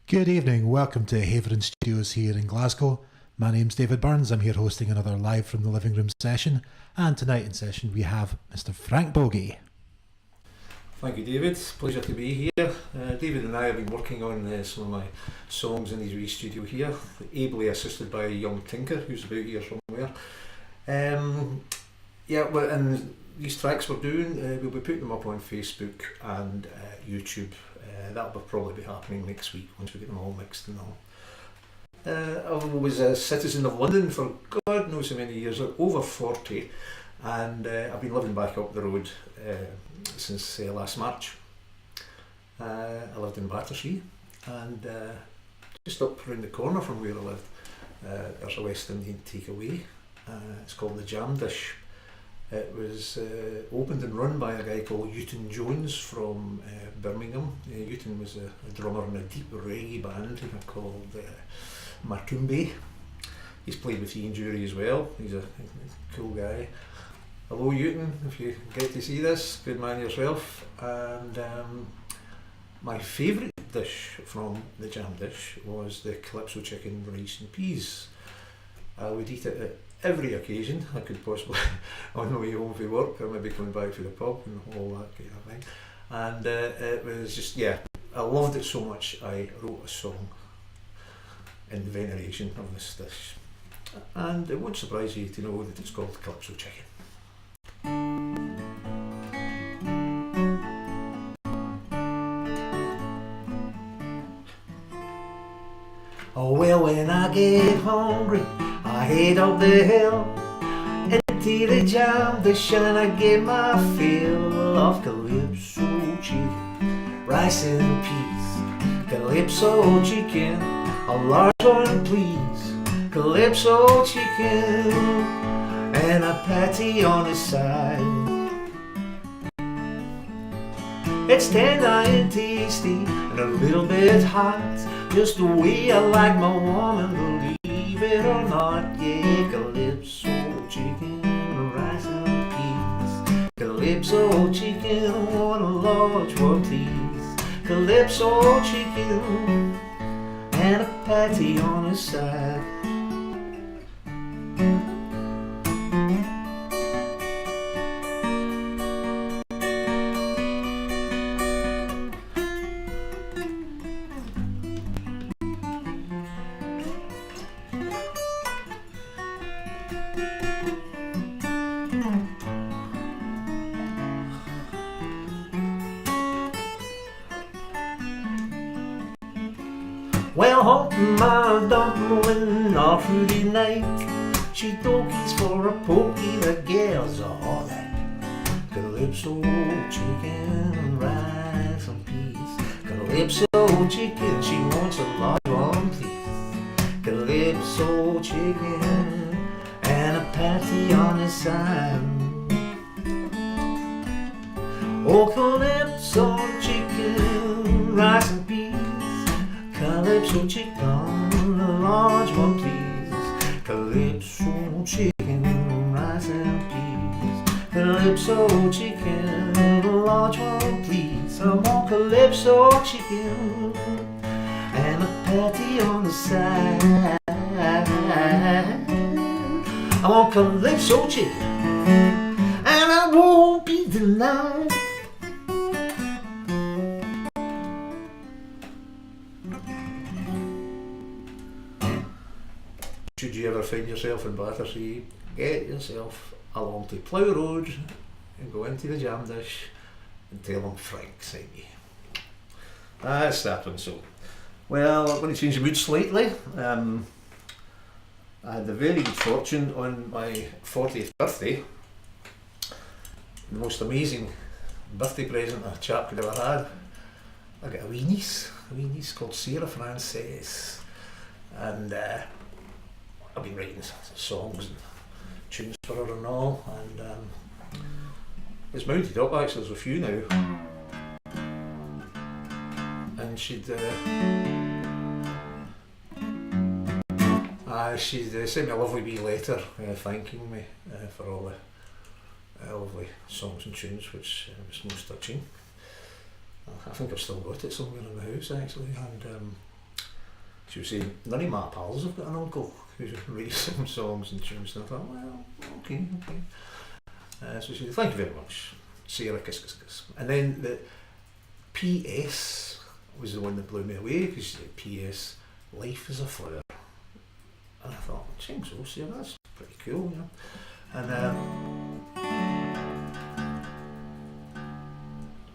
Good evening, welcome to Havering Studios here in Glasgow. My name's David Burns, I'm here hosting another Live from the Livingroom session, and tonight in session we have Mr. Frank Bogie. Thank you, David. Pleasure to be here. David and I have been working on some of my songs in his wee studio here, ably assisted by a young tinker who's about here somewhere. And these tracks we're doing, we'll be putting them up on Facebook and YouTube. That'll probably be happening next week once we get them all mixed and all. I was a citizen of London for God knows how many years, over 40, and I've been living back up the road since last March. I lived in Battersea, and just up around the corner from where I lived, there's a West Indian takeaway. It's called the Jam Dish. It was opened and run by a guy called Uton Jones from Birmingham. Uton was a drummer in a deep reggae band called Matumbe. He's played with Ian Jury as well. He's a cool guy. Hello Uton, if you get to see this, good man yourself. And my favourite dish from the Jam Dish was the Calypso chicken, rice and peas. I would eat it at every occasion I could possibly, on the way home from work, or maybe coming back from the pub and all that kind of thing. And it was just, I loved it so much I wrote a song in veneration of this dish. And it won't surprise you to know that it's called Calypso chicken. Oh well, when I get hungry, I head up the hill into the jam dish and I get my fill of Calypso chicken, rice and peas. Calypso chicken, a large one please. Calypso chicken and a patty on the side. It's tender and tasty and a little bit hot, just the way I like my woman, believe it or not. Yeah, Calypso chicken, rice and peas. Calypso chicken, want a large one please. Calypso chicken and a patty on the side. Well, hunting my dumpling all through the night. She dokies for a pokey, the girls are all that. Calypso chicken, rice and peas. Calypso chicken, she wants a large one please. Calypso chicken and a patty on the side. Oh, Calypso chicken, rice and peas. Calypso chicken, a large one please. Calypso chicken, rice and peas. Calypso chicken, a large one please. I want Calypso chicken and a patty on the side. I want Calypso chicken and I won't be denied. Should you ever find yourself in Battersea, get yourself along to Plough Road and go into the Jam Dish and tell them Frank sent you. That's that one. So, well, I'm going to change the mood slightly. I had the very good fortune on my 40th birthday, the most amazing birthday present a chap could ever had. I got a wee niece called Sarah Frances, and I've been writing songs and tunes for her and all, and it's mounted up actually, there's a few now, and she'd sent me a lovely wee letter thanking me for all the lovely songs and tunes, which was most touching. I think I've still got it somewhere in the house actually, and she was saying, none of my pals have got an uncle who writes some songs and tunes, and I thought, well, okay. So she said, thank you very much, Sarah, kiss, kiss, kiss. And then the PS was the one that blew me away, because she said, PS, life is a flower. And I thought, ching, so Sarah, that's pretty cool, you know. And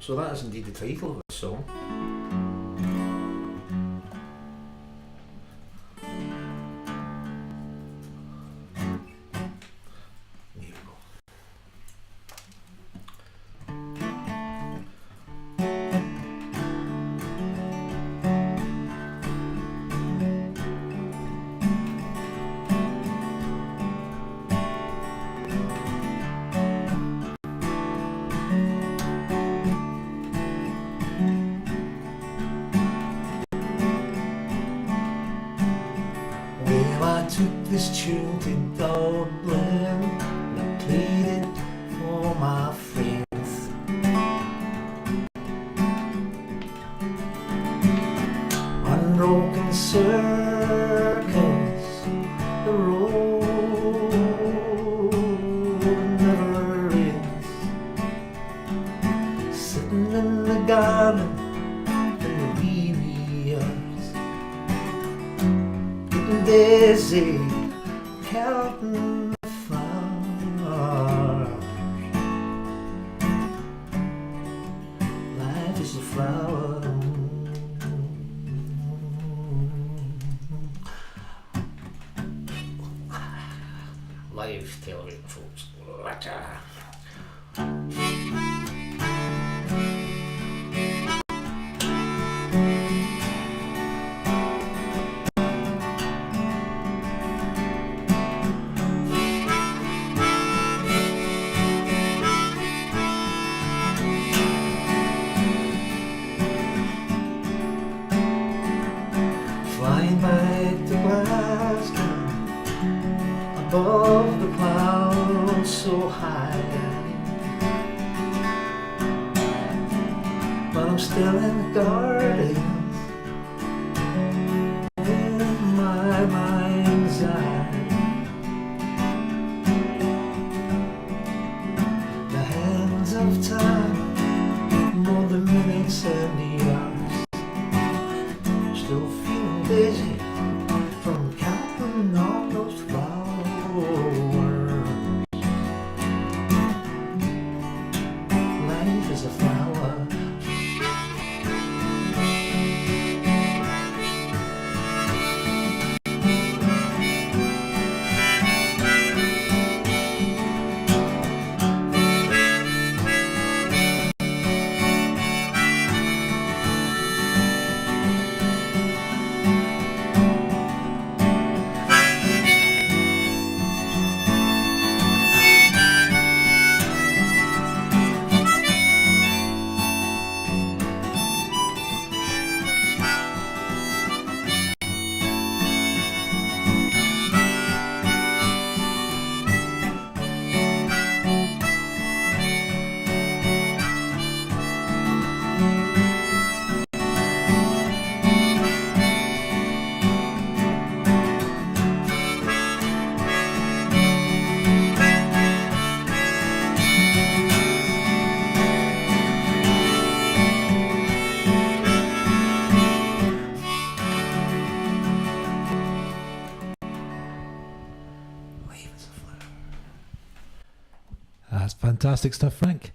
so that is indeed the title of the song. I took this tune to Dublin and I played it for my friends. Unbroken circles, the road never ends. Sitting in the garden in the wee years, busy counting the flowers. Life is a flower. Live television, folks. Flying back to Glasgow, above the clouds so high, but I'm still in the gardens in my mind's eye. The hands of time know the minutes and the hours, still feeling busy from counting all those flowers. Life is a flower. That's fantastic stuff, Frank.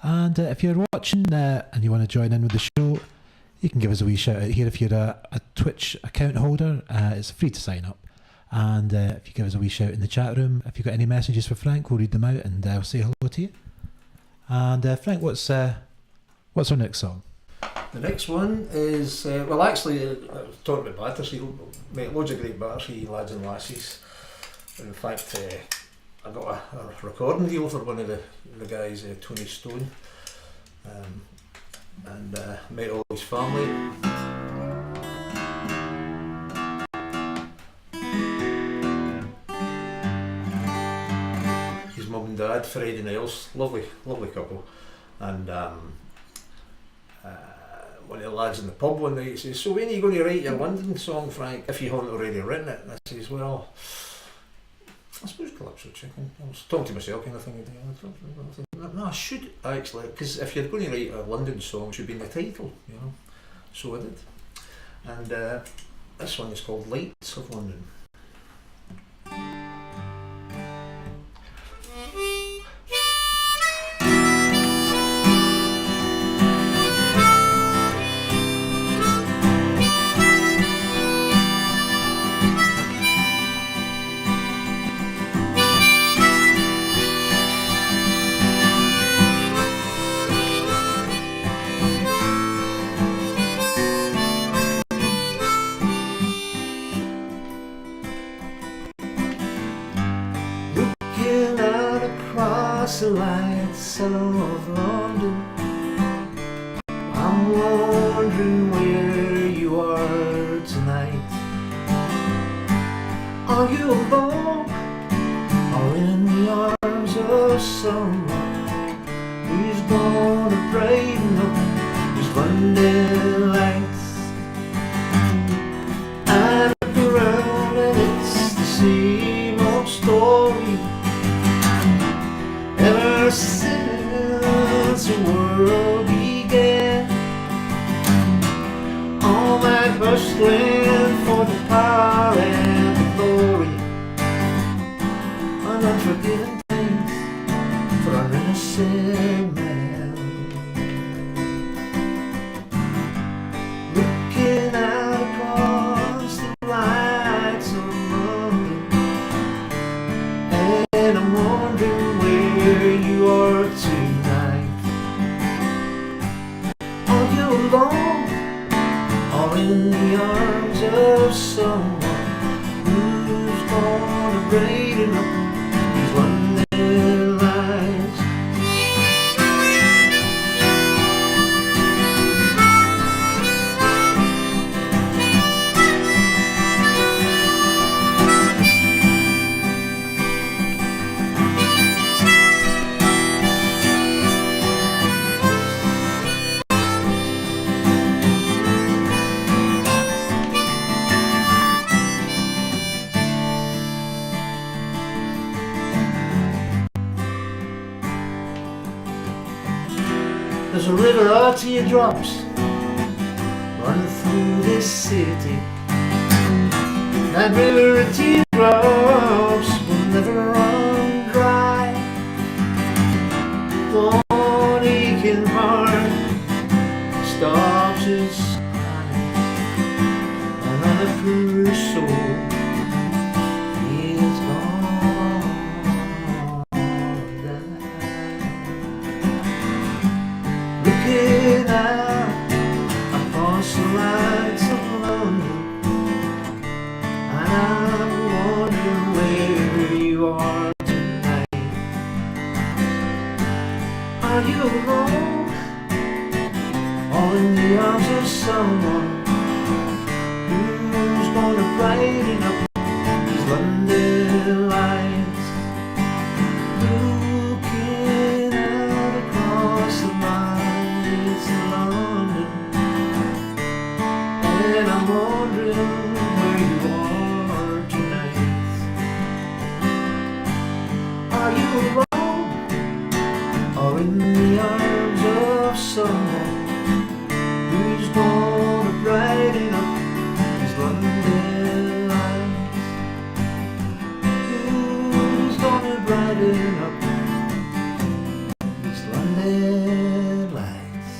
And if you're watching and you want to join in with the show, you can give us a wee shout out here. If you're a Twitch account holder, it's free to sign up. And if you give us a wee shout in the chat room, if you've got any messages for Frank, we'll read them out and I'll say hello to you. And Frank, what's our next song? The next one is, well, actually, talking about Battersea, met loads of great Battersea lads and lassies. In fact, I got a recording deal for one of the guys, Tony Stone, and met all his family. His mum and dad, Fred and Els, lovely couple, and one of the lads in the pub one night, he says, so when are you going to write your London song, Frank, if you haven't already written it? And I says, well, I suppose Calypso Chicken. I was talking to myself kind of thing. No, I should actually, because if you're going to write a London song, it should be in the title, you know. So I did. And this one is called Lights of London. The lights of London, I'm wondering where you are tonight. Are you alone or in the arms of someone who's gonna brighten up these London lights? I look around and it's the same old story ever since the world began. All my bustling for the power and the glory, an unforgiven thanks for an innocent man. Looking out across the lights of London, and I'm wondering where you are tonight. Are you alone or in the arms of someone who's gonna brighten up these London lights? There's a river of teardrops running through this city. That river of teardrops will never run dry. One aching heart stops its crying. Another poor soul is gone. Looking out across the lights of London, and I'm wondering where you are tonight. Are you alone or in the arms of someone who's gonna brighten up these London lights? Looking out across the lights of London, and I'm wondering where you are tonight. Are you alone or in the arms of someone who's gonna brighten up these London lights? Who's gonna brighten up these London lights?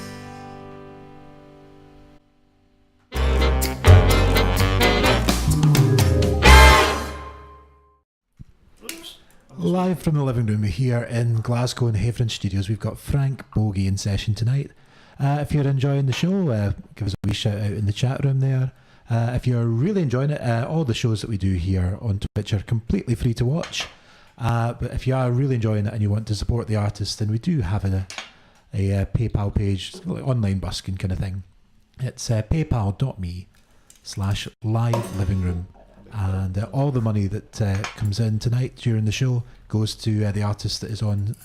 Live from the living room here in Glasgow and Havering Studios, we've got Frank Bogie in session tonight. If you're enjoying the show, give us a wee shout out in the chat room there. If you're really enjoying it, all the shows that we do here on Twitch are completely free to watch. But if you are really enjoying it and you want to support the artist, then we do have a PayPal page, like online busking kind of thing. It's paypal.me/live-livingroom. And all the money that comes in tonight during the show goes to the artist that is on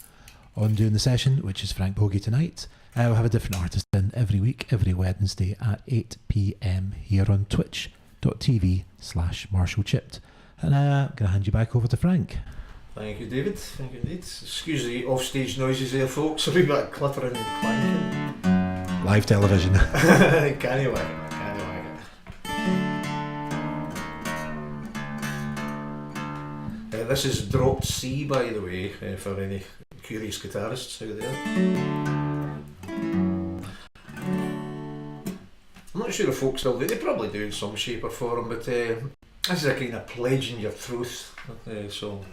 doing the session, which is Frank Bogie tonight. We'll have a different artist in every week, every Wednesday at 8 p.m. here on twitch.tv/MarshallChipped. And I'm going to hand you back over to Frank. Thank you, David. Thank you indeed. Excuse the offstage noises there, folks. A wee bit of cluttering and clanking. Live television. Can you like it? This is dropped C, by the way, for any curious guitarists out there. I'm not sure if folks still do. They probably do in some shape or form, but this is a kind of pledging your truth song.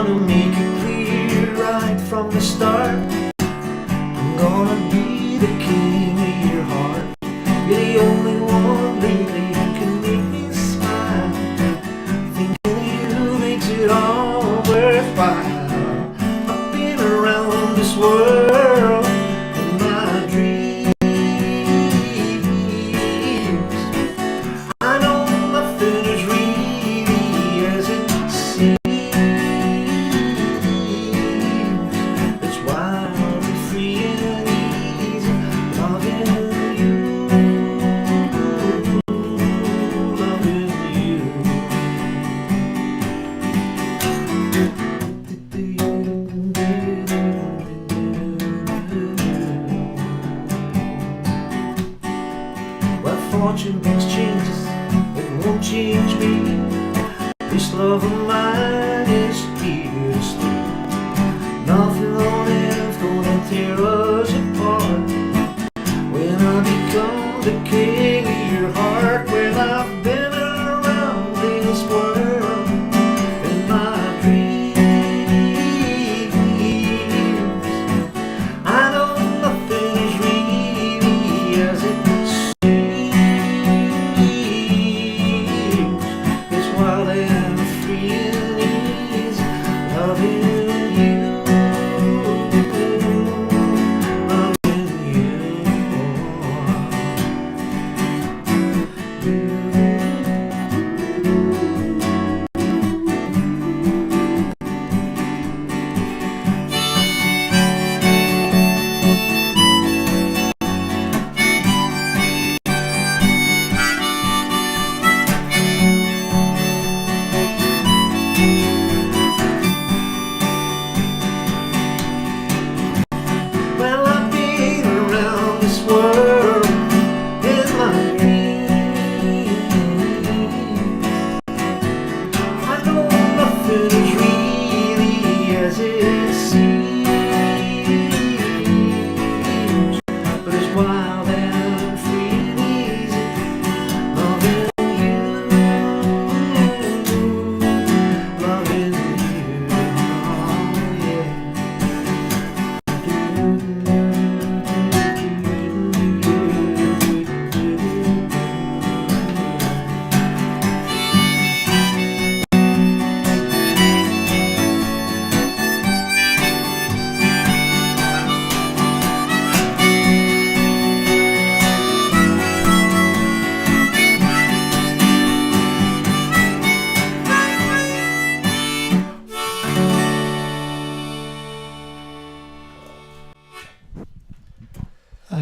To make it clear right from the start, I'm gonna be the king of your heart. You're the only one lately who can make me smile. Thinking of you makes it all worthwhile. I've been around this world in my dreams. I know nothing is really as it seems. Fortune makes changes, it won't change me. This love of mine is here to stay. Nothing on earth gonna tear us apart. When I become the king of your heart, when I've been around this world in my dreams, I know nothing is really as it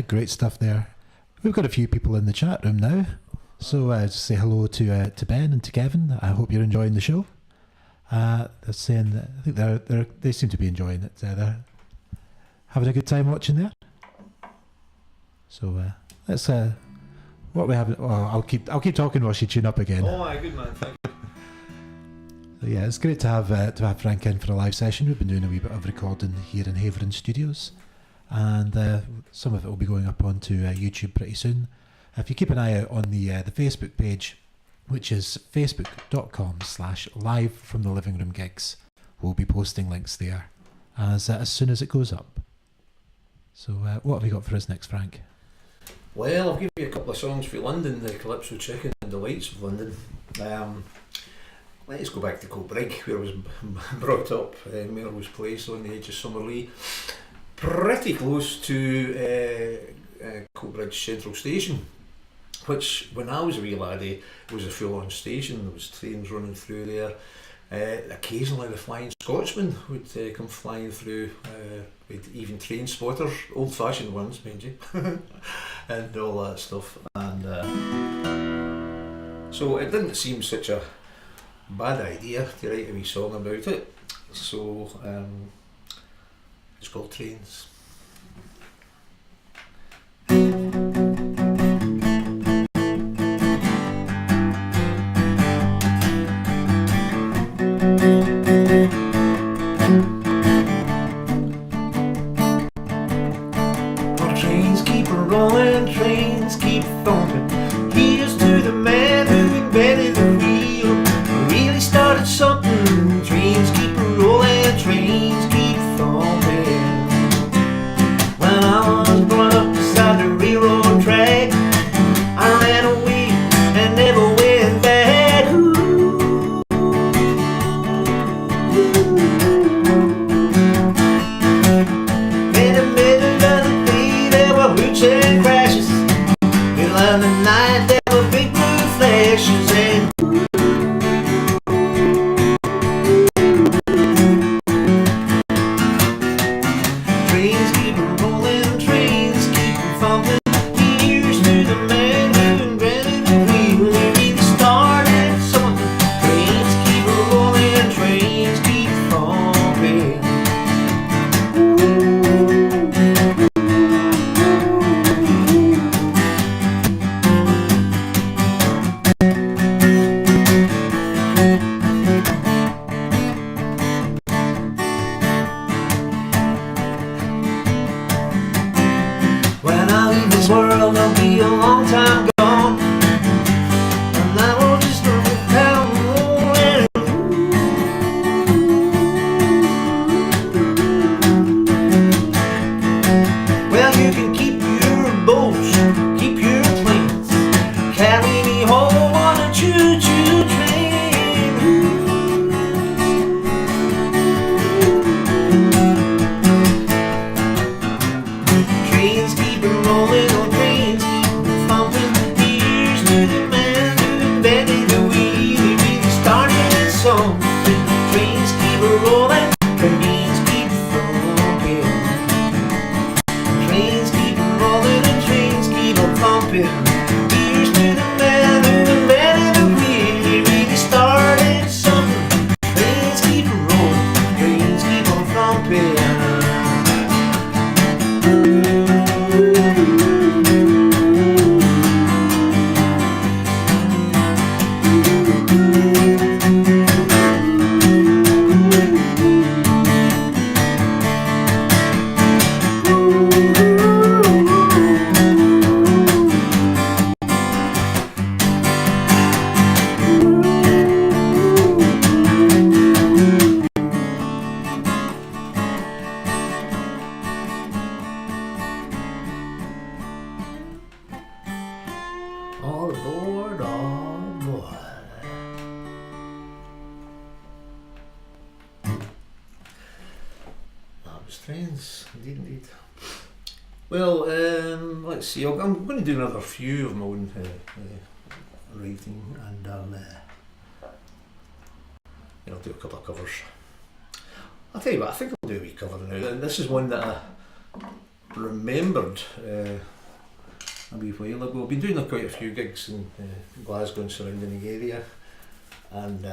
Great stuff there. We've got a few people in the chat room now, so just say hello to Ben and to Kevin. I hope you're enjoying the show. They're saying that, I think they seem to be enjoying it. They're having a good time watching there. So let's what we have. Oh, I'll keep talking while she tune up again. Oh, my good man, thank you. So yeah, it's great to have Frank in for a live session. We've been doing a wee bit of recording here in Havering Studios. And some of it will be going up onto YouTube pretty soon. If you keep an eye out on the Facebook page, which is facebook.com/live from the living room gigs, we'll be posting links there as soon as it goes up. So what have we got for us next, Frank? Well, I'll give you a couple of songs for London, the Calypso Chicken and the Lights of London. Let's go back to Coatbridge, where I was brought up, Melrose Place on the edge of Summerlee. Pretty close to Coatbridge Central Station, which when I was a wee laddie was a full-on station. There was trains running through there. Occasionally the Flying Scotsman would come flying through, with even train spotters, old-fashioned ones, mind you, and all that stuff. And so it didn't seem such a bad idea to write a wee song about it. So it's called Trains. Trains keep rolling, trains keep thumping. Here's to the man who invented the wheel, really started something. Trains keep rolling, trains keep thumping. When I was brought up beside the railroad track, I ran away and never went back. Ooh. In the middle of the day there were hoots and crashes. In the night there were big blue flashes and trains keep rolling, trains keep thumping. Here's to the man who invented the wheel, he really started something. Trains keep rolling, trains keep thumping. When I leave this world, I'll be a long time gone, and I will just look down rolling. Well, you can keep your boats, keep your planes, carry me home on a choo-choo train. Trains keep rolling, oh trains keep thumping. Here's to the man who invented the wheel, he really started something. Trains keep rolling, trains keep thumping. Trains keep rolling and trains keep on thumping. Here's to the man who invented the wheel, he really started something. Trains keep rolling, trains keep on thumping. All aboard, all aboard. That was trains, indeed. Well, let's see. I'm going to do another few of my own writing, and I'll do a couple of covers. I'll tell you what, I think I'll do a wee cover now. And this is one that I remembered a wee while ago. I've been doing quite a few gigs in Glasgow and surrounding area, and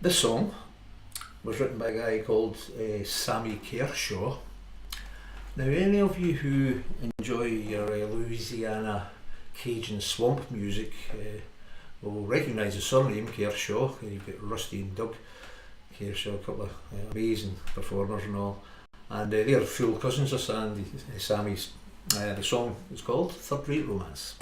this song was written by a guy called Sammy Kershaw. Now, any of you who enjoy your Louisiana Cajun swamp music will recognise the surname Kershaw. You've got Rusty and Doug Kershaw, a couple of amazing performers and all. And they're full cousins of Sammy's. The song is called Third Rate Romance.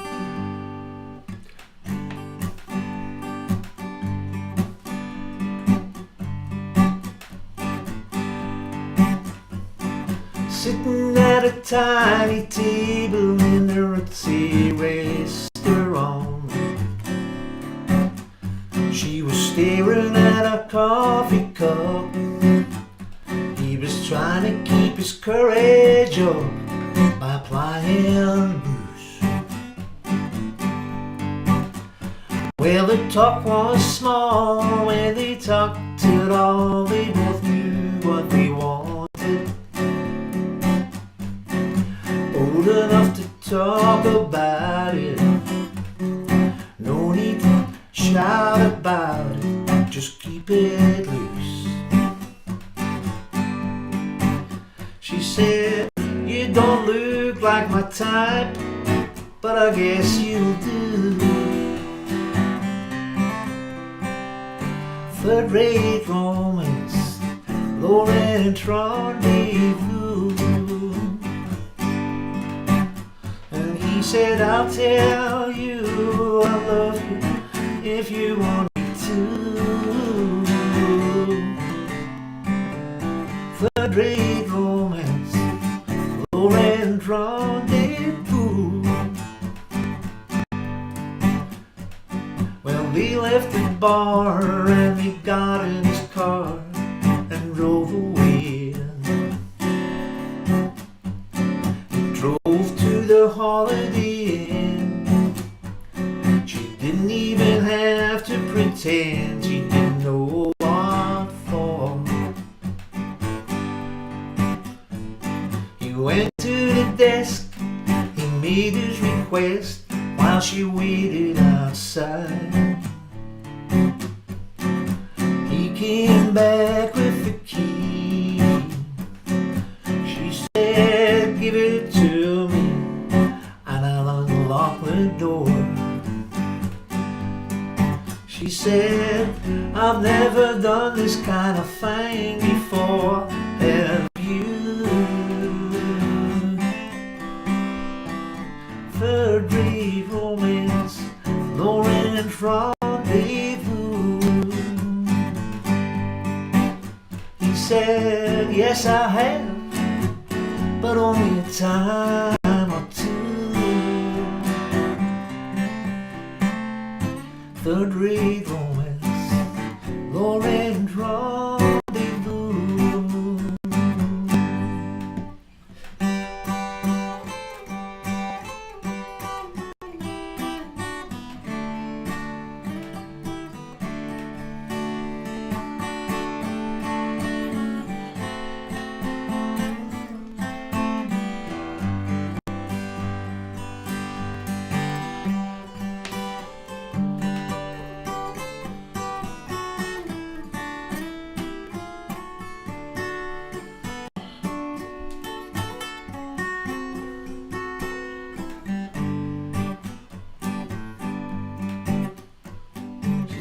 sitting at a tiny table in a ritzy restaurant. She was staring at a coffee cup. He was trying to keep his courage up by plying booze. Well, the talk was small when they talked it all. They both knew what they wanted. Old enough to talk about it. No need to shout about it. Just keep it loose. She said, you don't look like my type, but I guess you do. Third-rate romance, low-rent rendezvous. And he said, I'll tell you I love you if you want me to. Third-rate romance, low-rent rendezvous. Well, we left the bar and he got in his car and drove away. He drove to the Holiday Inn. She didn't even have to pretend she didn't know what for. He went to the desk, he made his request while she waited outside. He came back with the key. She said, give it to me and I'll unlock the door. She said, I've never done this kind of thing before, have you? Third-rate romance, low-rent rendezvous. He said, yes I have, but only a time or two. Third-rate romance, low-rent rendezvous.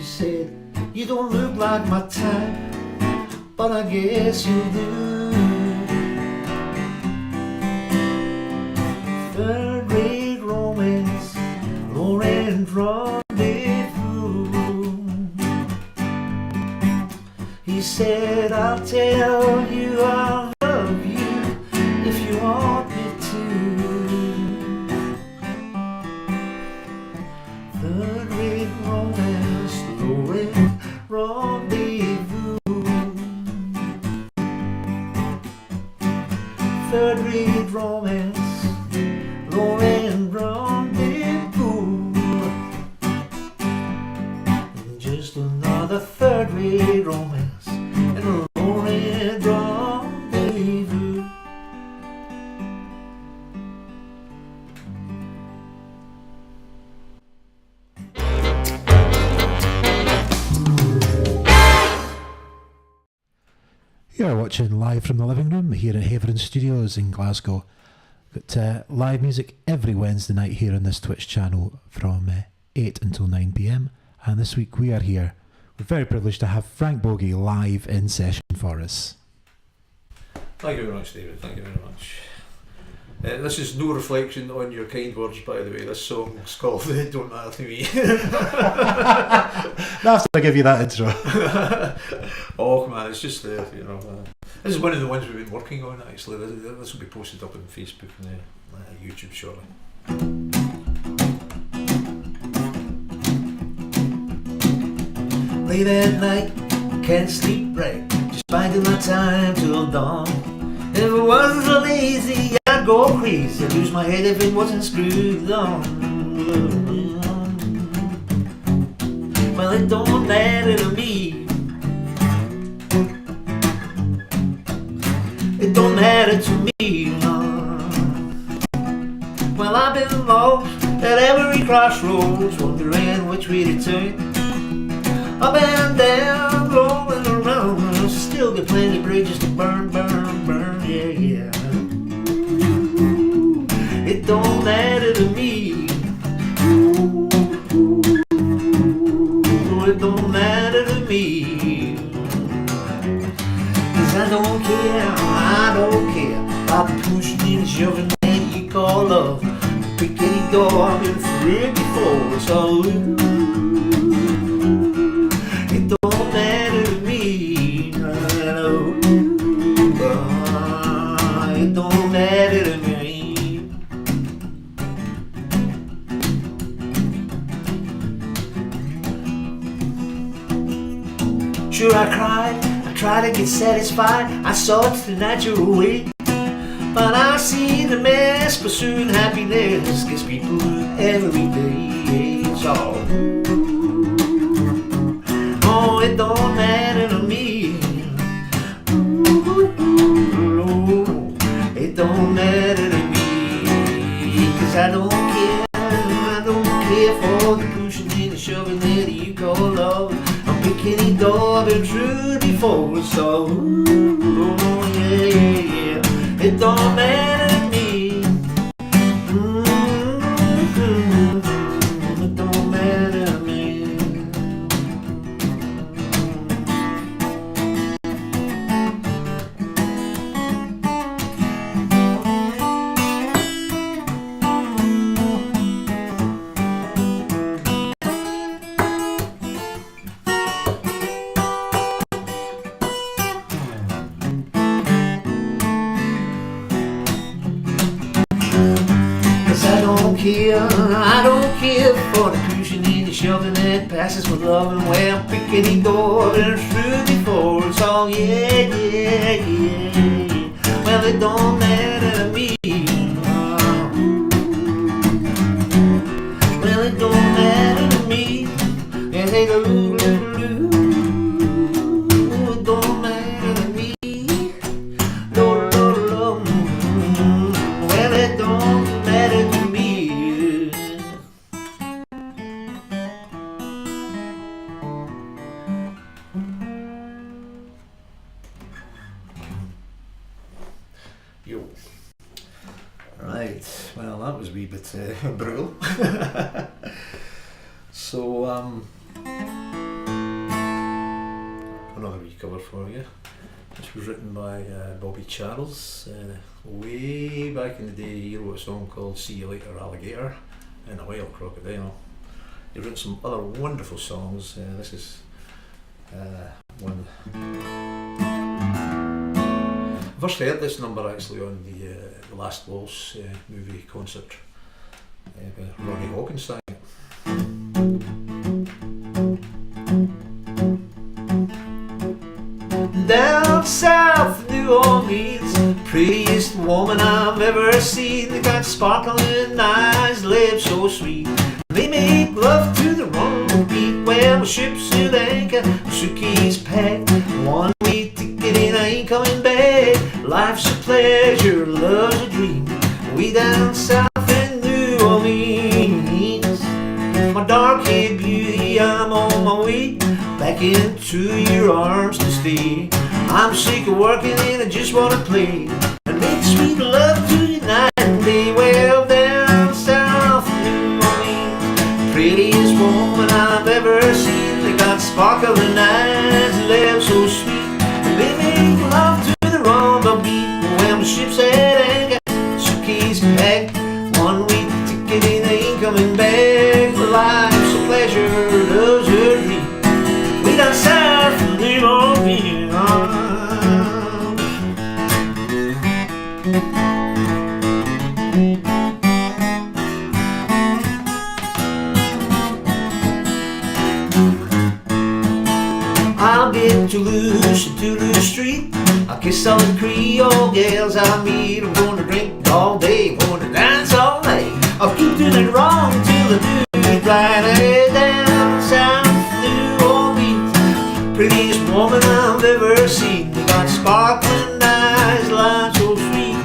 Said, you don't look like my type, but I guess you do. Third-rate romance, low-rent rendezvous. He said, I'll tell you I love you if you want me to. Third-rate romance, low-rent rendezvous. Third-rate romance, low-rent rendezvous. Just another third-rate romance and a low-rent rendezvous. You're watching live from the living room here at Haveron Studios in Glasgow. Got live music every Wednesday night here on this Twitch channel from 8 until 9 PM. And this week we are here. We're very privileged to have Frank Bogie live in session for us. Thank you very much, David. Thank you very much. This is no reflection on your kind words, by the way. This song's called Don't Matter to Me. After I give you that intro. Oh, come on, it's just This is one of the ones we've been working on actually. This will be posted up on Facebook and YouTube shortly. Late at night, can't sleep right, just biding my time till dawn. If I wasn't so lazy, I'd go crazy, I'd lose my head if it wasn't screwed on. Well, it don't matter to me. It don't matter to me, no. Well, I've been lost at every crossroads, wondering which way to turn. Up and down, rolling around, still got plenty of bridges to burn, burn, burn, yeah, yeah. It don't matter to me. It don't matter to me. 'Cause I don't care about pushing and shoving that you call love. Pick any door I've been through it before, it's all it don't matter to me. It don't matter to me. Sure, I cried, I tried to get satisfied, I sought the natural way. But I see the mess, pursuing happiness gets people every day. It's all. Oh, it don't matter to me. It don't matter to me. 'Cause I don't care for the pushing and the shoving that you call love. I'll pick any door I've been through before, so oh, yeah, yeah, yeah. It don't matter to me. It don't matter to me. I don't care for the pushing and the shoving that passes for love. And where I'm picking any door I've been through before, it's all yeah, yeah, yeah. Well, it don't matter to me. Well, it don't matter to me. And hey, it don't matter to me. No, no, no. Well, it don't matter to me. Yo. Right, well that was a wee bit brutal. So another wee cover for you. This was written by Bobby Charles. Way back in the day he wrote a song called See You Later Alligator and a Whale Crocodile. He wrote some other wonderful songs. This is one. First heard this number actually on the Last Waltz movie concert. Ronnie Hawkins sang it. Down south New Orleans, prettiest woman I've ever seen. They got sparkling eyes, lips so sweet. They make love to the wrong beat. Well, my ship's at anchor, my suitcase packed. One way ticket and I ain't coming back. Life's a pleasure, love's a dream. We down south in New Orleans. My dark-haired beauty, I'm on my way back into your arms to stay. I'm sick of working and I just wanna play and make sweet love to you night and day. Well, down south New Orleans, prettiest woman I've ever seen. They got sparkling eyes, lips so sweet. They make love to the rumba beat. When the ship's at anchor, suitcase packed. One week ticket and they ain't coming back. Life's a pleasure, love's a dream. We down south from New Orleans. three old gals I meet. I'm gonna drink all day, gonna dance all night. I'll keep doing it wrong till I do it right. Hey, down south New Orleans, prettiest woman I've ever seen. They got sparkling eyes, life so sweet.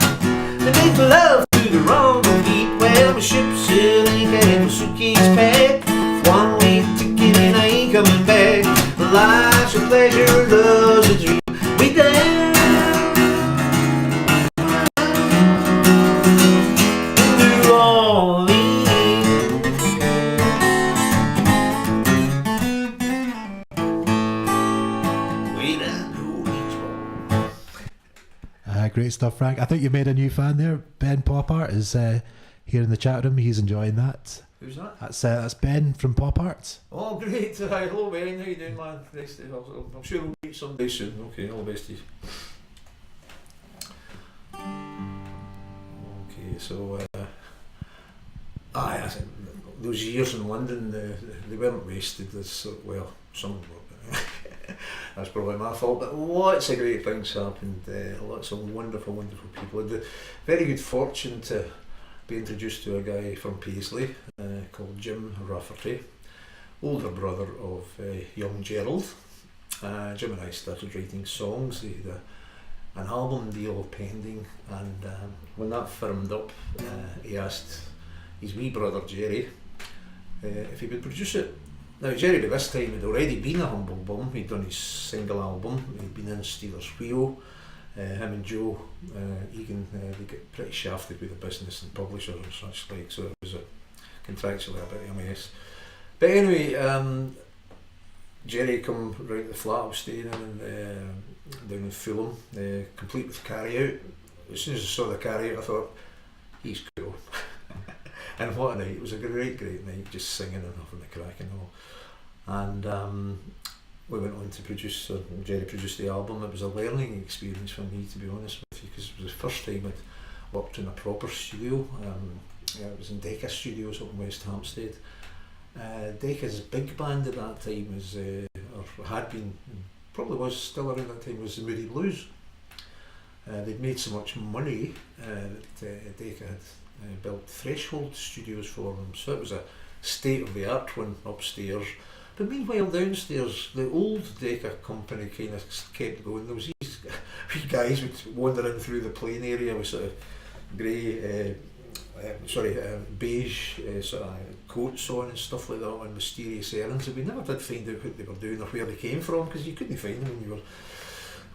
They make love to the wrong beat. Well, my ship's sailing and my suitcase packed. One way ticket and I ain't coming back. Life's a pleasure, love's a dream. We down New Orleans. We down New Orleans. Great stuff, Frank. I think you made a new fan there. Ben Pop Art is here in the chat room. He's enjoying that. Who's that? That's Ben from Pop Art. Oh, great. Hello, Ben. How you doing, man? Nice to, I'm sure we'll meet someday soon. Okay, all the best to you. Okay, so, I said, those years in London, they weren't wasted. Well, some of them were. That's probably my fault, but lots of great things happened. Lots of wonderful, wonderful people. I had the very good fortune to be introduced to a guy from Paisley called Jim Rafferty, older brother of young Gerald. Jim and I started writing songs. He had an album deal pending, and when that firmed up, he asked his wee brother Jerry if he would produce it. Now Jerry by this time had already been a Humble Bum. He'd done his single album, he'd been in Steelers Wheel. Him and Joe Egan, they get pretty shafted with the business and publishers and such like, so it was contractually a bit of a mess. But anyway, Jerry come round to the flat I was staying in down in Fulham, complete with carry out. As soon as I saw the carry out, I thought, he's cool. And what a night, it was a great night, just singing and having the crack and all. And we went on to produce, Jerry produced the album. It was a learning experience for me, to be honest with you, because it was the first time I'd worked in a proper studio. It was in Decca Studios up in West Hampstead. Decca's big band at that time was, or had been, probably was still around that time, was the Moody Blues. They'd made so much money that Decca had built Threshold Studios for them, so it was a state-of-the-art one upstairs. But meanwhile downstairs, the old Decca company kind of kept going. There was these guys would wander in through the playing area with sort of grey, beige sort of coats on and stuff like that on mysterious errands. And we never did find out what they were doing or where they came from, because you couldn't find them when you were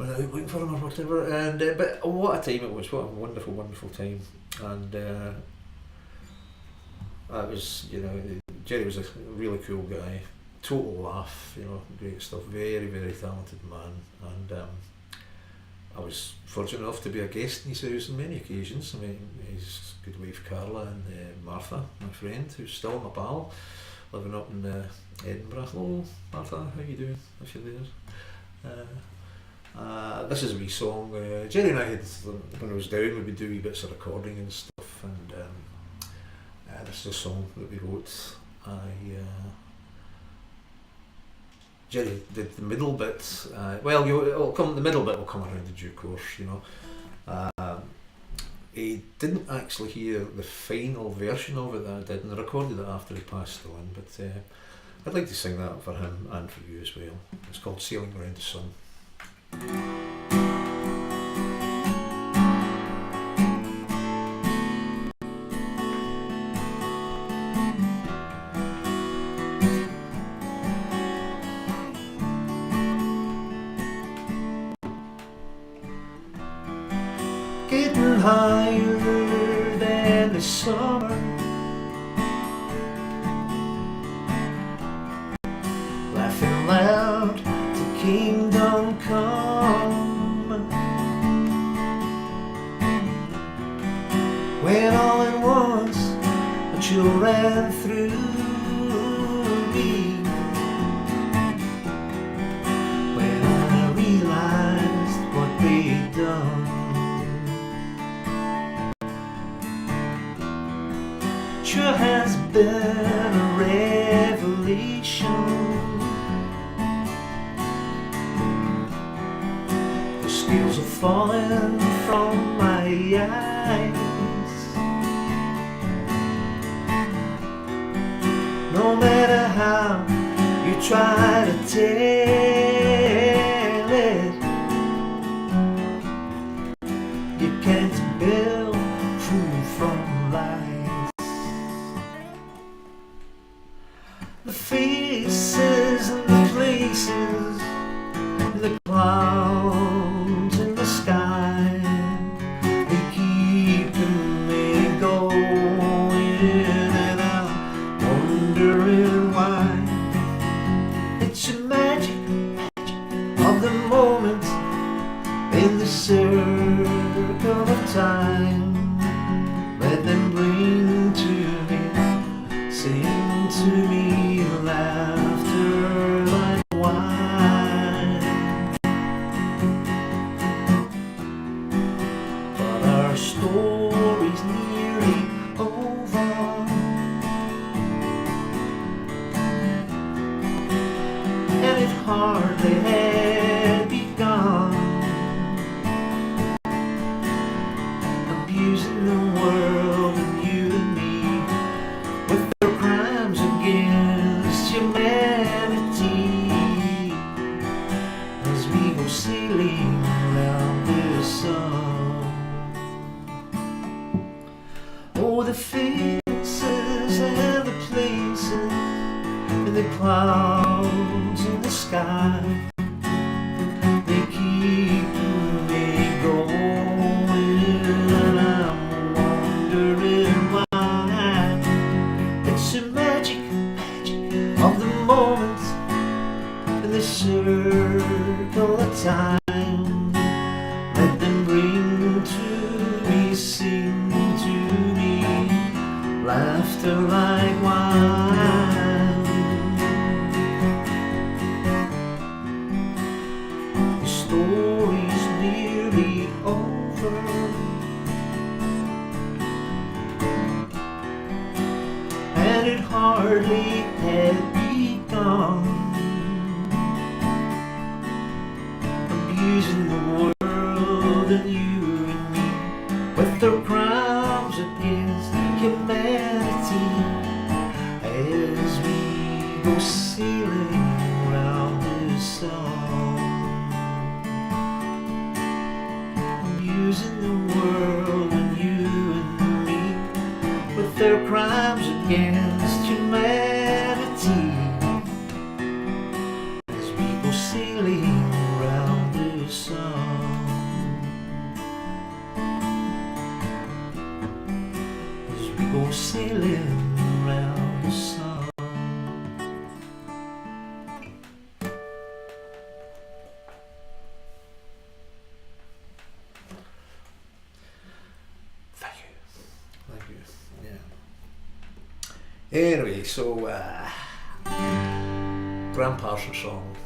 out looking for them or whatever. And but what a time it was! What a wonderful, wonderful time. And I was, Jerry was a really cool guy. Total laugh, great stuff. Very, very talented man, and I was fortunate enough to be a guest in his house on many occasions. I mean, his good wife Carla and Martha, my friend, who's still my pal, living up in Edinburgh. Hello, Martha, how you doing? If you're there. This is a wee song. Jerry and I had, when I was down, we would do wee bits of recording and stuff, and this is a song that we wrote. Jerry did the middle bit. The middle bit will come around in due course, He didn't actually hear the final version of it that I did, and I recorded it after he passed on. But I'd like to sing that for him and for you as well. It's called Sailing Around the Sun. Getting higher than the summer, laughing loud to kingdom come, when all at once a chill ran through me, when I realized what they'd done. Sure has been a revelation. The scales are falling eyes. No matter how you try to tell it, you can't build truth from lies. The faces and the places, the clouds in the sky, they keep me going, and I'm wondering why. It's a magic of the moment in the circle of time. Let them bring to me, sing to me laughter like wine. But our story's nearly over, and it hardly had begun. Abusing the world and you and me with their crimes against humanity, as we go sailing around the sun. Oh, the faces and the places and the clouds in the sky, they keep me going, and I'm wondering why. It's a magic of the moment in the circle of time. Let them bring to me, sing to me laughter like wine. The story's nearly over, and it hardly had begun. Abusing the world and you and me with their crimes against humanity, as we go sailing round the sun. Abusing the world and you and me with their crimes against humanity, as we go sailing round the sun. As we go sailing round the sun. Thank you. Thank you. Yeah. Anyway, so Graham Parsons song.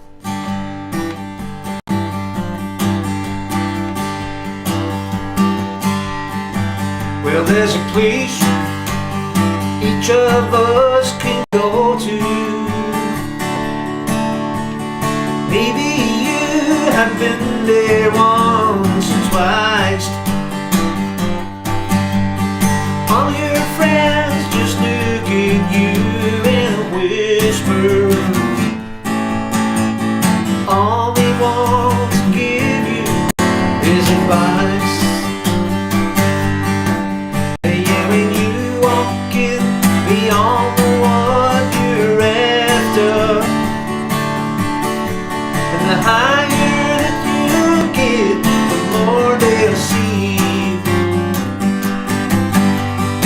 Well, there's a place each of us can go to. Maybe you have been there once or twice. All your friends just look at you and whisper. All they want to give you is advice. Yeah, when you walk in beyond the one you're after, and the higher that you get, the more they'll see.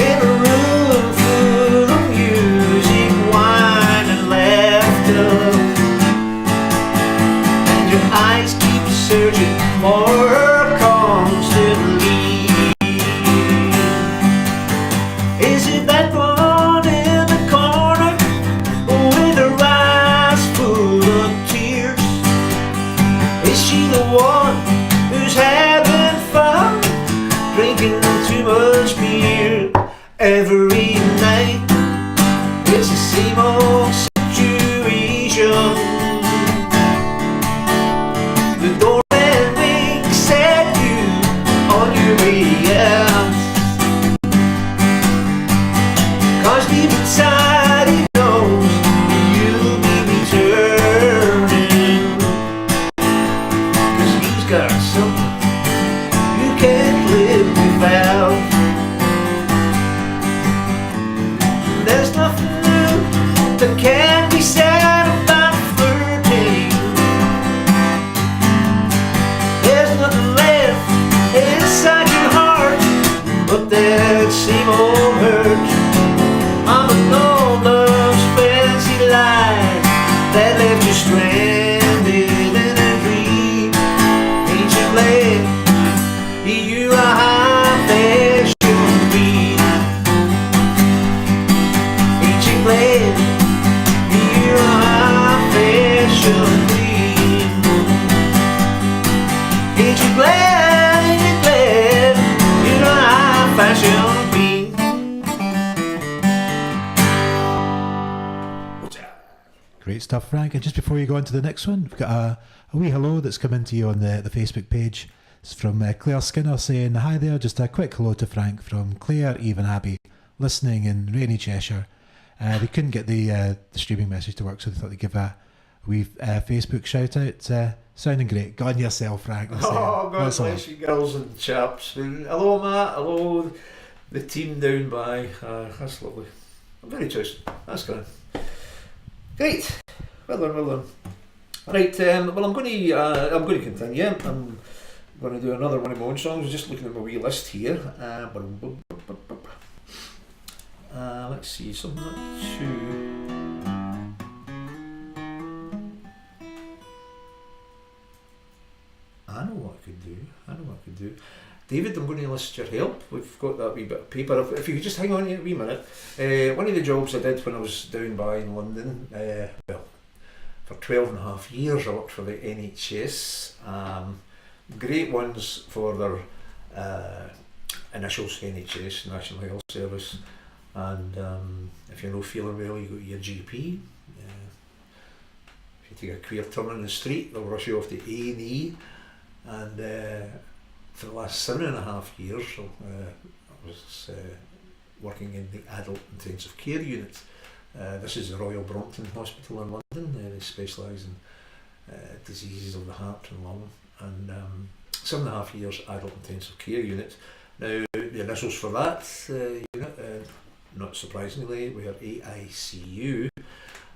In a room full of music, wine and laughter, and your eyes keep searching for her constantly. Is it that one in the corner with her eyes full of tears? Is she the one who's having fun, drinking too much beer every night? It's the same old situation. The doorman winks at you on your way out. that can be said about flirting. There's nothing left inside your heart but that same old hurt. Mama, no love's fancy lies that left you stranded in a dream. Ain't you glad you are high fashion queen? Ain't you glad you are high fashion queen? Ain't you glad you're a high fashion queen? Great stuff, Frank. And just before you go on to the next one, we've got a wee hello that's come into you on the Facebook page. It's from Claire Skinner saying, "Hi there, just a quick hello to Frank from Claire, Eve and Abby, listening in rainy Cheshire." They couldn't get the streaming message to work, so they thought they'd give a wee Facebook shout out. Sounding great. Go on yourself, Frank. Oh, God bless you, girls and chaps. Hello, Matt. Hello, the team down by. That's lovely. I'm very chuffed. That's good. Great. Well done. Right. Well, I'm going to continue. I'm going to do another one of my own songs. Just looking at my wee list here. Let's see. Something like two. I know what I could do. David, I'm going to enlist your help. We've got that wee bit of paper. If you could just hang on here a wee minute. One of the jobs I did when I was down by in London, for 12 and a half years I worked for the NHS. Great ones for their initials, NHS, National Health Service. And if you're not feeling well, you go to your GP. If you take a queer turn in the street, they'll rush you off to A&E. And for the last 7.5 years, I was working in the adult intensive care unit. This is the Royal Brompton Hospital in London. They specialise in diseases of the heart and lung. And 7.5 years adult intensive care unit. Now, the initials for that unit, not surprisingly, were AICU.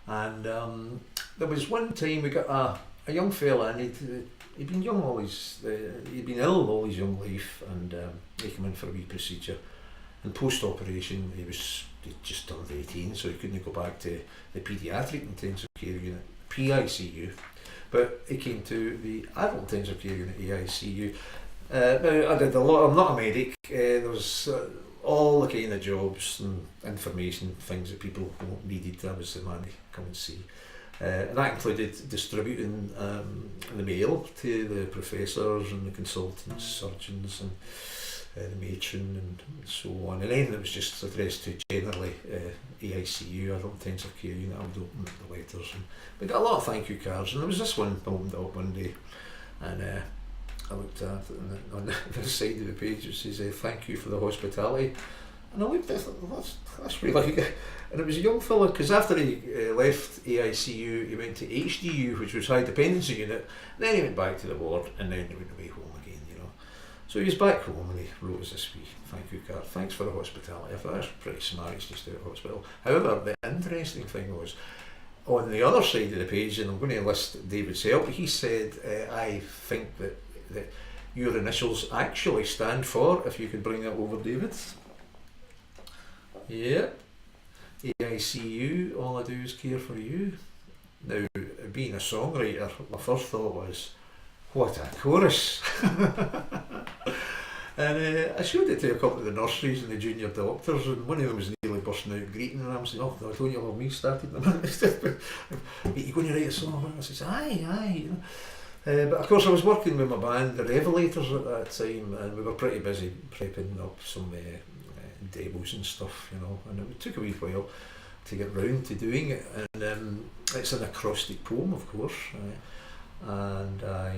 And there was one time we got a young fella, and he'd been young all his, he'd been ill all his young life, and he came in for a wee procedure. And post-operation, he just turned 18, so he couldn't go back to the paediatric intensive care unit, PICU, but he came to the adult intensive care unit, AICU. Now, I did a lot. I'm not a medic. There was all the kind of jobs and information, things that people needed. I was the man to come and see. And that included distributing the mail to the professors and the consultants, surgeons and the matron and so on. And then it was just addressed to generally AICU, adult intensive care unit. I would open the letters. And we got a lot of thank you cards. And there was this one opened up one day. And I looked at it, and on the side of the page it says, "Thank you for the hospitality." And I looked at it, that's really good. And it was a young fella, because after he left AICU, he went to HDU, which was High Dependency Unit, and then he went back to the ward, and then he went away home again, you know. So he was back home, and he wrote us this wee thank you card. "Thanks for the hospitality." I thought, that's pretty smart, he's just out of hospital. However, the interesting thing was, on the other side of the page, and I'm going to enlist David's help, he said, "I think that your initials actually stand for," if you could bring that over, David. Yeah, AICU, all I do is care for you. Now, being a songwriter, my first thought was, what a chorus. And I showed it to a couple of the nurseries and the junior doctors, and one of them was nearly bursting out greeting, and I'm saying, "Oh, no, don't you love me started?" "Are you going to write a song?" I says, aye. You know. But of course I was working with my band, the Revelators, at that time, and we were pretty busy prepping up some demos and stuff, you know, and it took a wee while to get round to doing it. And it's an acrostic poem, of course, and I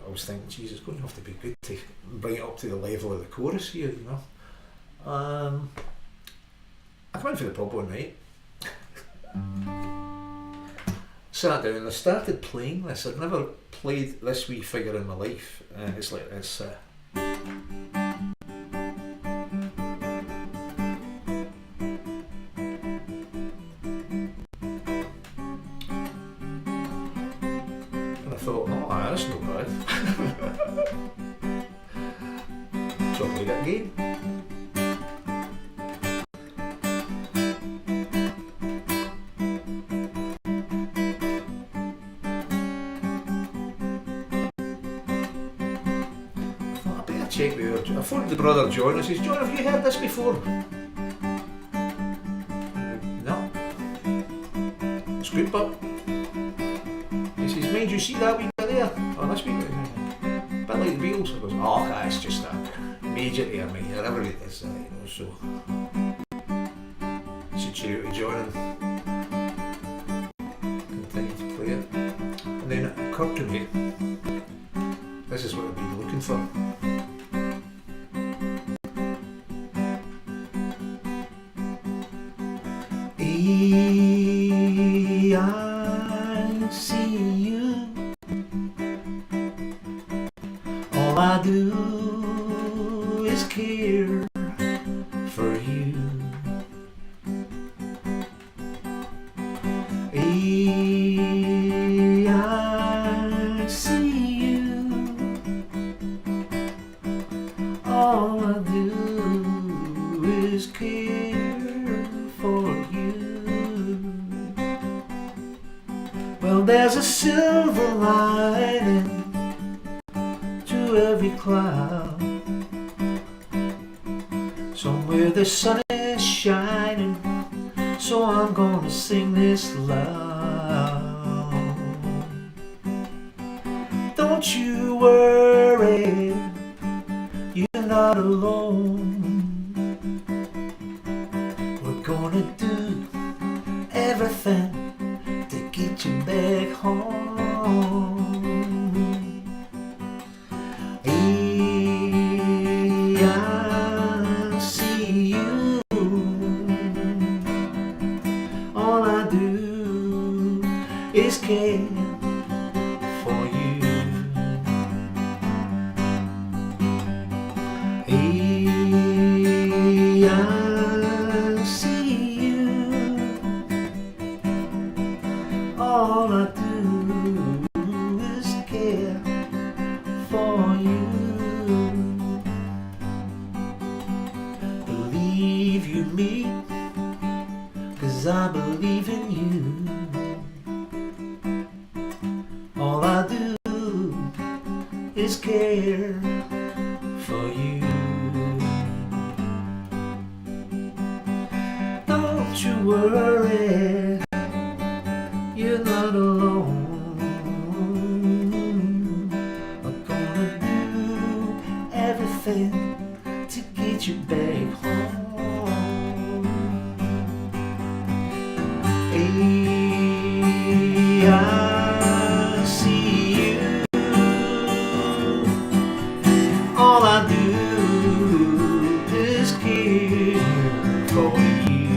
was thinking, geez, it's going to have to be good to bring it up to the level of the chorus here, you know. I went for the pub one night, sat down, and I started playing this. I'd never played this wee figure in my life, and it's like this. thought, oh, that's no bad. So I played it again. I thought, I better check with her. I phoned the brother John. I says, John, have you heard this before? No. It's good, but he says, mind you see that wee bit there? Oh, this wee bit. A bit like the Beatles. I goes, oh, that's just a major air, mate. Whatever it is, you know, so. So cheer to John and continue to play it. And then it occurred to me, this is what I've been looking for. I see you. All I do is care for you. I see you. All I do is care for you. Well, there's a silver lining to every cloud. Somewhere the sun is shining, so I'm gonna sing this loud. Don't you worry, you're not alone. We're gonna do everything to get you back home. I see you. All I do is care for you. I see you. All I do is care for you. Believe you me, 'cause I believe in you. All I do is care for you. Don't you worry, you're not alone. I'm gonna do everything to get you back home. I see you. All I do is care for you.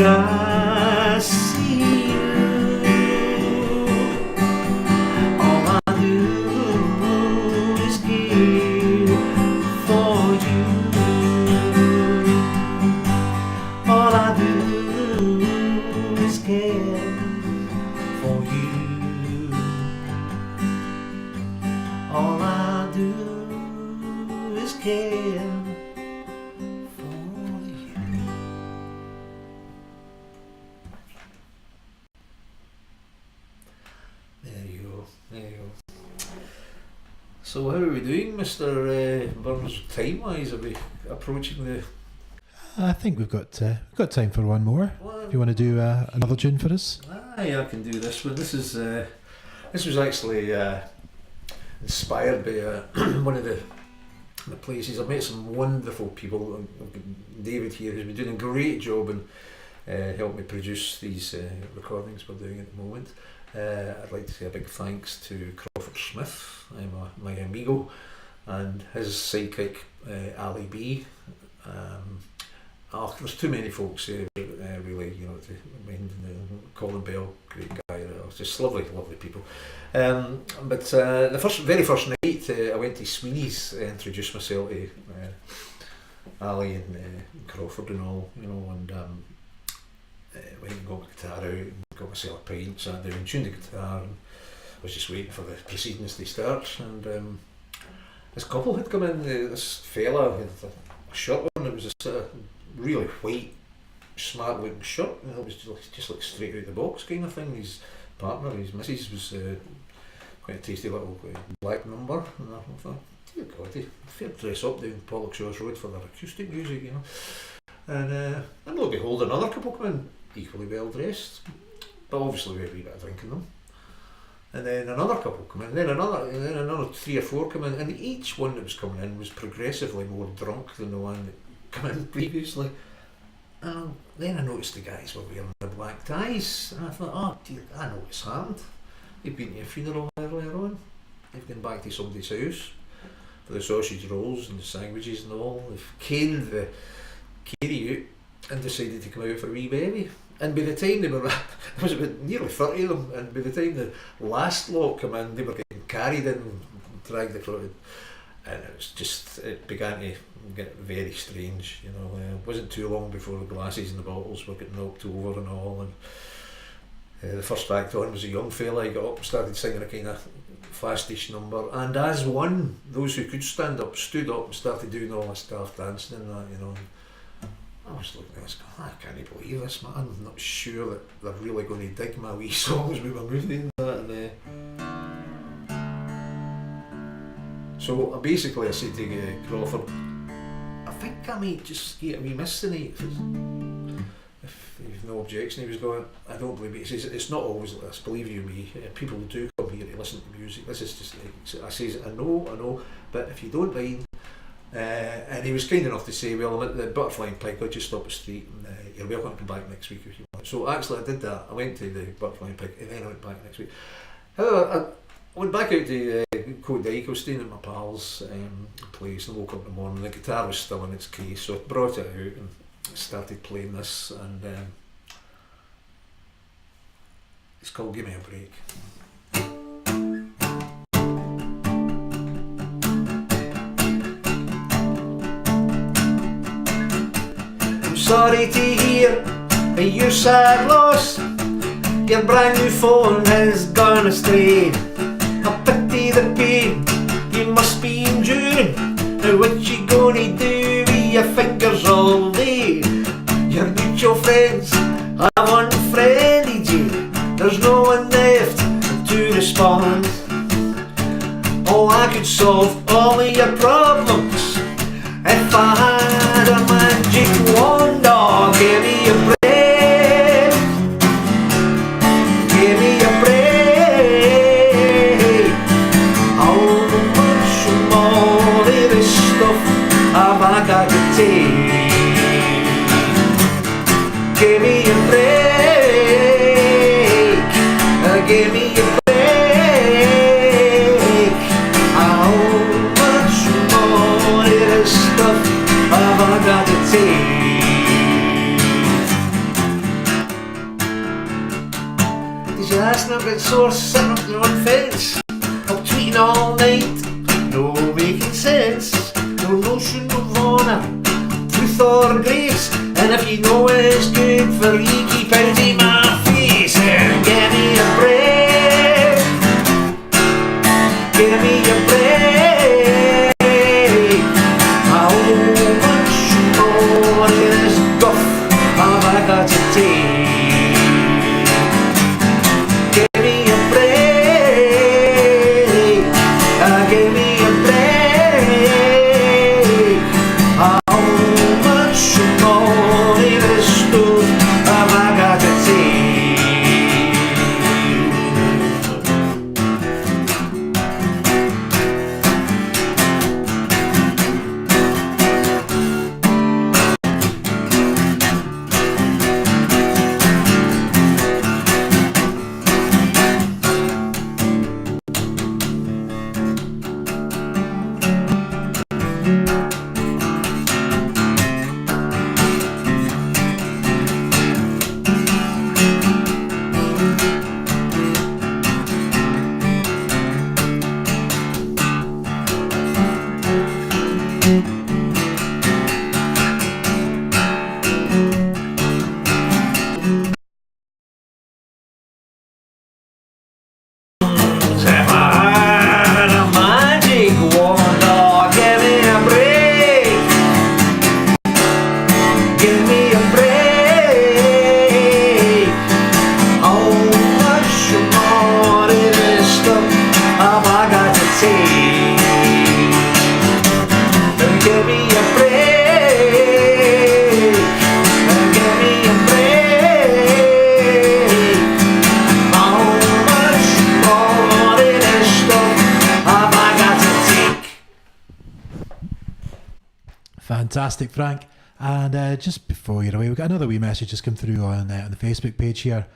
I see you. All I do is care for you. All I do is care for you. All I do is care for you. There you go, there you go. So how are we doing, Mr. Burns, time-wise? Are we approaching the... I think we've got time for one more. If you want to do another tune for us. Aye, I can do this one. This was actually inspired by one of the places. I've met some wonderful people. I've got David here, who's been doing a great job and helped me produce these recordings we're doing at the moment. I'd like to say a big thanks to Crawford Smith, my amigo, and his sidekick Ali B. There's too many folks really, you know, to mind. Colin Bell, great guy. Just lovely people. But the very first night, I went to Sweeney's, introduced myself to Ali and Crawford and all, you know, and went and got my guitar out, and got myself a pint, sat down, tuned the guitar, and was just waiting for the proceedings to start. And this couple had come in. This fella had a shirt on. It was a sort of really white, smart looking shirt. It was just like straight out the box kind of thing. His partner, his missus, was quite a tasty little black number. And I thought, dear God, fair dress up down Pollokshaws Road for their acoustic music, you know. And lo and behold, another couple come in, equally well dressed, but obviously with a wee bit of drink in them. And then another couple come in, and then another 3 or 4 come in, and each one that was coming in was progressively more drunk than the one that came in previously. And then I noticed the guys were wearing the black ties, and I thought, oh dear, I know what's happened. They've been to a funeral earlier on, they've gone back to somebody's house for the sausage rolls and the sandwiches and all. They've caned the carry out and decided to come out for a wee baby. And by the time they were, there was about nearly 30 of them, and by the time the last lot come in, they were getting carried in and dragged across. And it began to get very strange, you know. It wasn't too long before the glasses and the bottles were getting knocked over and all. And the first act on was a young fella. He got up and started singing a kind of fastish number. And as one, those who could stand up stood up and started doing all this daft dancing and that, you know. I was looking at this going, I can't believe this, man. I'm not sure that they're really going to dig my wee songs with my movie and that. So basically I said to Crawford, I think I might just get a wee miss tonight. If you've no objection. He was going, I don't believe it. He says, it's not always like this, believe you me. People do come here to listen to music. This is just like, I says, I know, but if you don't mind. And he was kind enough to say, well, I'm at the Butterfly and Pig, I'll just stop the street and you're welcome to come back next week if you want. So actually I did that. I went to the Butterfly and Pig and then I went back next week. However, I went back out to Coat Dyke. I was staying at my pal's place and woke up in the morning. The guitar was still in its case, so I brought it out and started playing this, and it's called Give Me a Break. I'm sorry to hear your sad loss. Your brand new phone has gone astray. I pity the pain you must be enduring. Now what you gonna do with your fingers all day? Your mutual friends have unfriended you. There's no one left to respond. Oh, I could solve all of your problems if I had a magic wand. Oh, give me a break. Give me a break. How much more of this stuff have I got to take? Give me a break. Give me a break. How much more of this stuff have I got to take? Did your last not get sore sitting up your own fence? Up tweeting all night, no making sense. No notion of honour, truth or grace. And if you know it's good for you, keep out of my face. And give me a break. Give me a break. How much more of this guff have I got to take? Give me a break. Give me a break. How much more of this stuff have I got to take? Fantastic, Frank. And just before you're away, we've got another wee message just come through on the Facebook page here.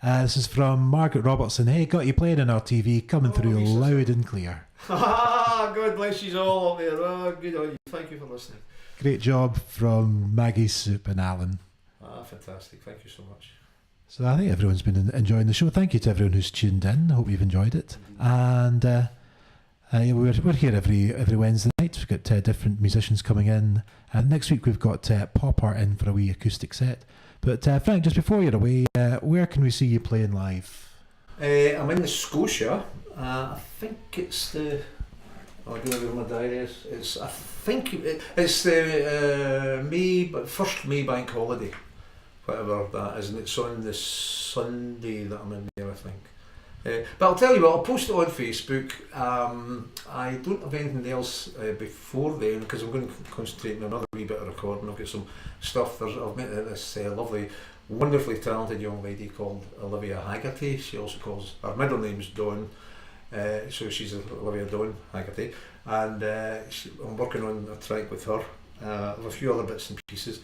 This is from Margaret Robertson. Hey, got you playing on our TV, coming through loud and clear. God bless you all up there. Oh, good on you. Thank you for listening. Great job from Maggie Soup and Alan. Fantastic. Thank you so much. So I think everyone's been enjoying the show. Thank you to everyone who's tuned in. I hope you've enjoyed it. And we're here every Wednesday night. We've got different musicians coming in. Next week we've got Pop Art in for a wee acoustic set. But Frank, just before you're away, where can we see you playing live? I'm in the Scotia. I think it's the... I don't know where my diary is. I think it's the first May bank holiday, whatever that is, and it's on the Sunday that I'm in there, I think. But I'll tell you what, I'll post it on Facebook. I don't have anything else before then, because I'm going to concentrate on another wee bit of recording. I've got some stuff. I've met this lovely, wonderfully talented young lady called Olivia Haggerty. She also calls, her middle name's Dawn. So she's Olivia Dawn Haggerty, and I'm working on a track with her. I have a few other bits and pieces.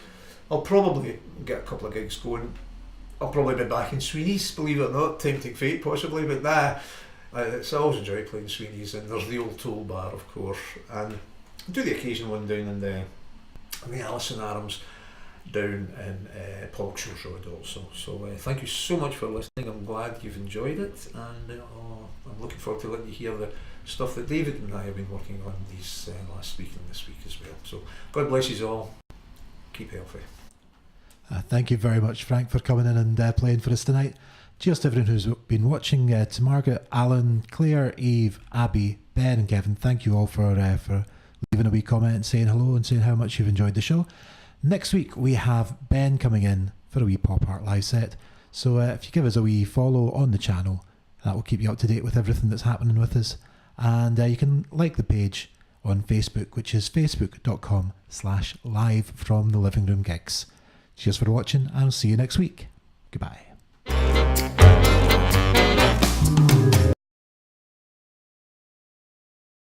I'll probably get a couple of gigs going. I'll probably be back in Sweeney's, believe it or not, tempting fate possibly, but I always enjoy playing Sweeney's, and there's the old Toll Bar, of course, and I do the occasional one down in the Alison Arms down in Pollokshire's Road also. So thank you so much for listening. I'm glad you've enjoyed it, and I'm looking forward to letting you hear the stuff that David and I have been working on these last week and this week as well. So God bless you all. Keep healthy. Thank you very much, Frank, for coming in and playing for us tonight. Cheers to everyone who's been watching. To Margaret, Alan, Claire, Eve, Abby, Ben and Kevin, thank you all for leaving a wee comment and saying hello and saying how much you've enjoyed the show. Next week we have Ben coming in for a wee Pop Art live set. So if you give us a wee follow on the channel, that will keep you up to date with everything that's happening with us. And you can like the page on Facebook, which is facebook.com/live from the Living Room gigs. Cheers for watching, and I'll see you next week. Goodbye.